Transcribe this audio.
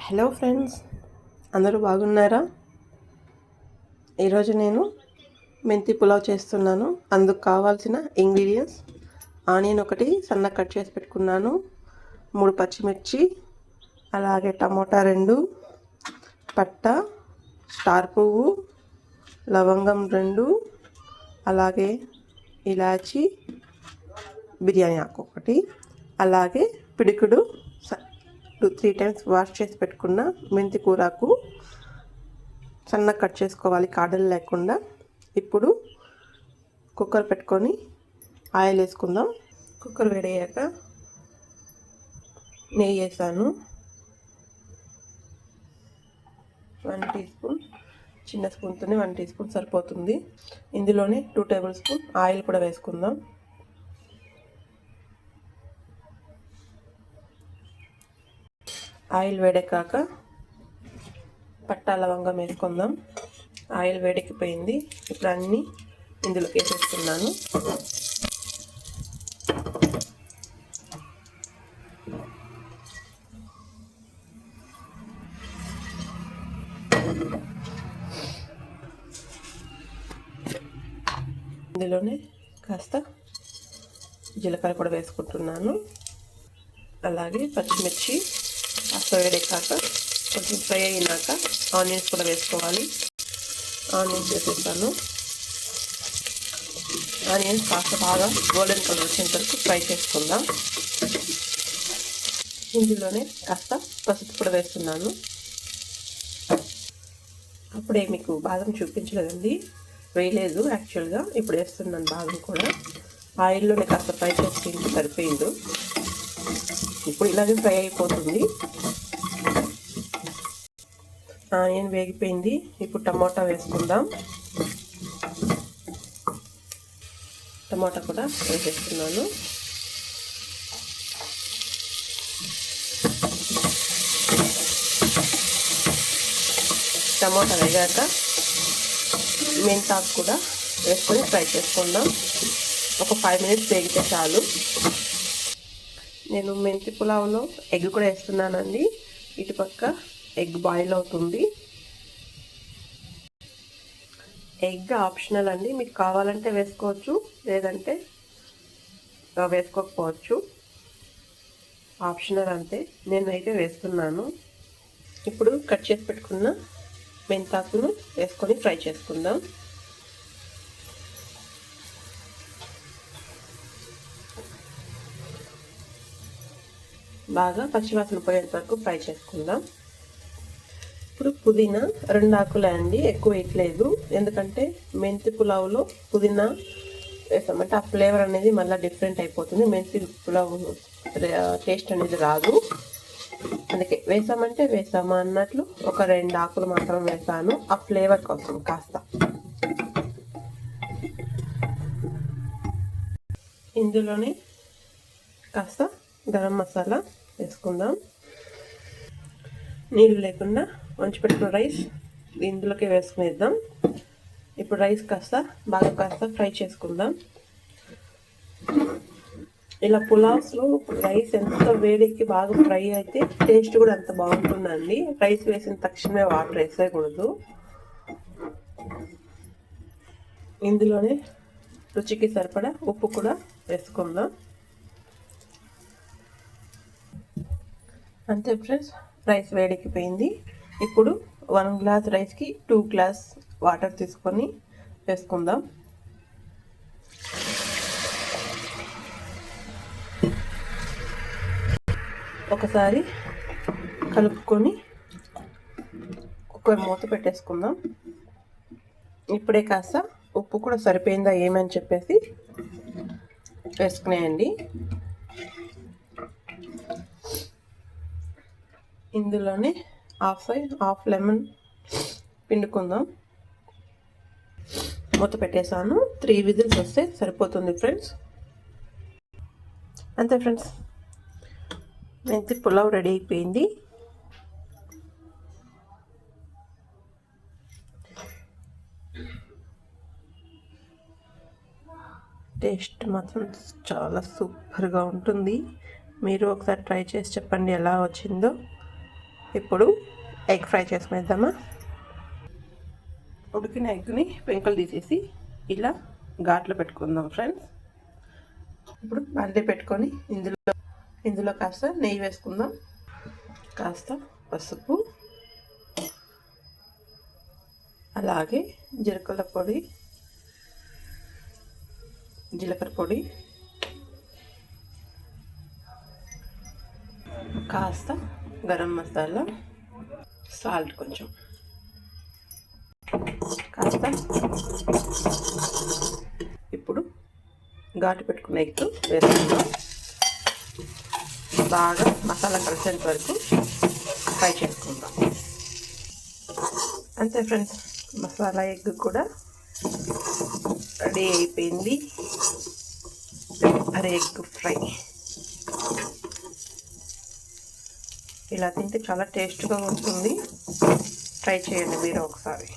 Hello friends, అందరూ బాగున్నారా? ఈరోజు నేను మెంతి పులావ్ చేస్తున్నాను. అందుకు కావాల్సిన ఇంగ్రీడియంట్స్: ఆనియన్ ఒకటి సన్నగా కట్ చేసి పెట్టుకున్నాను, 3 పచ్చిమిర్చి, అలాగే టమోటా 2, పట్ట, స్టార్ పువ్వు, లవంగం 2, అలాగే ఇలాచి, బిర్యానీ ఆకు ఒకటి, అలాగే పిడికుడు 2-3 టైమ్స్ వాష్ చేసి పెట్టుకున్న మెంతి కూరకు సన్నగా కట్ చేసుకోవాలి, కాడలు లేకుండా. ఇప్పుడు కుక్కర్ పెట్టుకొని ఆయిల్ వేసుకుందాం. కుక్కర్ వేడయ్యాక నెయ్యి వేసాను, 1 టీ స్పూన్, చిన్న స్పూన్తోనే 1 టీ స్పూన్ సరిపోతుంది. ఇందులోనే 2 టేబుల్ స్పూన్ ఆయిల్ కూడా వేసుకుందాం. ఆయిల్ వేడెక్కాక పట్టా లవంగం వేసుకుందాం. ఆయిల్ వేడెక్కిపోయింది. ఇప్పుడు అన్నీ ఇందులోకి వేసేస్తున్నాను. ఇందులోనే కాస్త జీలకర్ర కూడా వేసుకుంటున్నాను. అలాగే పచ్చిమిర్చి కాస్త వేడెక్కాక కొంచెం ఫ్రై అయినాక ఆనియన్స్ కూడా వేసుకోవాలి. ఆనియన్స్ వేసేస్తాను. ఆనియన్స్ కాస్త బాగా గోల్డెన్ కలర్ వచ్చేంత వరకు ఫ్రై చేసుకుందాం. ఇందులోనే కాస్త పసుపు కూడా వేస్తున్నాను. అప్పుడే మీకు బాదం చూపించలేదండి, వేయలేదు యాక్చువల్గా. ఇప్పుడు వేస్తున్నాను బాదం కూడా. ఆయిల్లోనే కాస్త ఫ్రై చేసుకుంటే సరిపోయింది. ఇప్పుడు ఇలాగే ఫ్రై అయిపోతుంది. ఆనియన్ వేగిపోయింది. ఇప్పుడు టమోటా వేసుకుందాం. టమోటా కూడా వేసేస్తున్నాను. టమోటా వేగాక మెంతాకు కూడా వేసుకొని ఫ్రై చేసుకుందాం. ఒక 5 మినిట్స్ వేగితే చాలు. నేను మెంతి పులావ్లో ఎగ్ కూడా వేస్తున్నానండి. ఇటుపక్క ఎగ్ బాయిల్ అవుతుంది. ఎగ్ ఆప్షనల్ అండి, మీకు కావాలంటే వేసుకోవచ్చు, లేదంటే వేసుకోకపోవచ్చు. ఆప్షనల్ అంతే. నేనైతే వేస్తున్నాను. ఇప్పుడు కట్ చేసి పెట్టుకున్న మెంతాకును వేసుకొని ఫ్రై చేసుకుందాం. బాగా పచ్చివాసన పోయేంత వరకు ఫ్రై చేసుకుందాం. ఇప్పుడు పుదీనా 2 ఆకులే అండి, ఎక్కువ వేయట్లేదు. ఎందుకంటే మెంతి పులావ్లో పుదీనా వేసామంటే ఆ ఫ్లేవర్ అనేది మళ్ళీ డిఫరెంట్ అయిపోతుంది. మెంతి పులావ్ టేస్ట్ అనేది రాదు. అందుకే వేసామంటే వేసామా అన్నట్లు ఒక 2 ఆకులు మాత్రం వేసాను, ఆ ఫ్లేవర్ కోసం కాస్త. ఇందులోనే కాస్త గరం మసాలా వేసుకుందాం. నీళ్ళు లేకుండా వంచి పెట్టుకున్న రైస్ ఇందులోకి వేసుకునేద్దాం. ఇప్పుడు రైస్ కాస్త ఫ్రై చేసుకుందాం. ఇలా పులావ్స్లో రైస్ ఎంత వేడెక్కి బాగా ఫ్రై అయితే టేస్ట్ కూడా అంత బాగుంటుందండి. రైస్ వేసిన తక్షణమే వాటర్ వేసేయకూడదు. ఇందులోనే రుచికి సరిపడా ఉప్పు కూడా వేసుకుందాం. అంతే ఫ్రెండ్స్, రైస్ వేడెక్కిపోయింది. ఇప్పుడు 1 గ్లాస్ రైస్కి 2 గ్లాస్ వాటర్ తీసుకొని వేసుకుందాం. ఒకసారి కలుపుకొని కుక్కర్ మూత పెట్టేసుకుందాం. ఇప్పుడే కాస్త ఉప్పు కూడా సరిపోయిందా ఏమని చెప్పేసి వేసుకునేయండి. ఇందులోనే హాఫ్ లెమన్ పిండుకుందాం. మూత పెట్టేసాను. 3 విజిల్స్ వస్తే సరిపోతుంది ఫ్రెండ్స్. అంతే ఫ్రెండ్స్, మెంతి పులావ్ రెడీ అయిపోయింది. టేస్ట్ మాత్రం చాలా సూపర్గా ఉంటుంది. మీరు ఒకసారి ట్రై చేసి చెప్పండి ఎలా వచ్చిందో. ఇప్పుడు ఎగ్ ఫ్రై చేసుకునేద్దామా. ఉడికిన ఎగ్ని పెంకలు తీసేసి ఇలా ఘాట్లో పెట్టుకుందాం ఫ్రెండ్స్. ఇప్పుడు బాండీ పెట్టుకొని ఇందులో కాస్త నెయ్యి వేసుకుందాం, కాస్త పసుపు, అలాగే జీలకర్ర పొడి, జీలకర్ర పొడి, కాస్త గరం మసాలా, సాల్ట్ కొంచెం, కాస్త ఇప్పుడు ఘాటు పెట్టుకున్న ఎగ్ వేసుకుందాం. బాగా మసాలా కలిసేంత వరకు ఫ్రై చేసుకుందాం. అంతే ఫ్రెండ్స్, మసాలా ఎగ్ కూడా రెడీ అయిపోయింది. అరే ఎగ్ ఫ్రై ఇలా తింటే చాలా టేస్ట్గా ఉంటుంది. ట్రై చేయండి మీరు ఒకసారి.